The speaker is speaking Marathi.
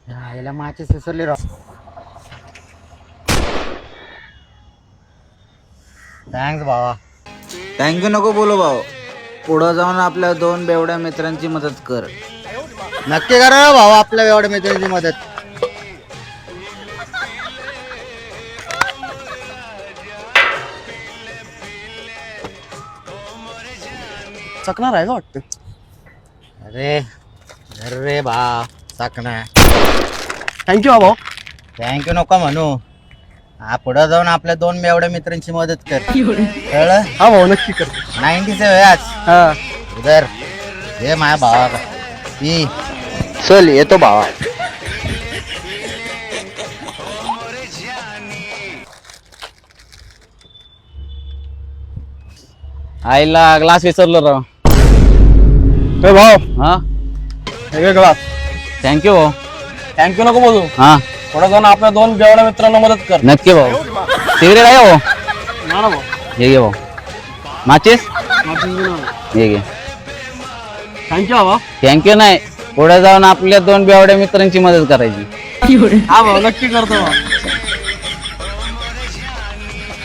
याला माझे सुसरले राव. थँक्स भावा. थँक्यू नको बोलू भाऊ. पुढं जाऊन आपल्या 2 बेवड्या मित्रांची मदत कर. नक्की करा रे भावा आपल्या एवढ्या मित्रांची मदत. चकणार आहे का वाटतं. अरे अरे भा साकना. थँक्यू भाऊ. थँक्यू नको म्हणू. हा पुढं जाऊन आपल्या 2 एवढ्या मित्रांची मदत कर. कळलं. हा भाऊ नक्की करतो. 90 से आज हा उधर ये माझ्या भावा का ती चल येतो भावा. आईला ग्लास विसरलो राव. ए भाऊ हा हे ग्लास. थँक्यू भाऊ. थँक्यू नको बोलू. हा थोडं जाऊन आपल्या 2 बेवड्या मित्रांना मदत कर. नक्की भाऊ. सिगरेट आहे भाऊ. ना ना भाऊ. हे घे भाऊ. माचीस हे घे. थँक्यू भाऊ. थँक्यू नाही, पुढे जाऊन आपल्या 2 बेवड्या मित्रांची मदत करायची. हा भाऊ नक्की करतो भाऊ.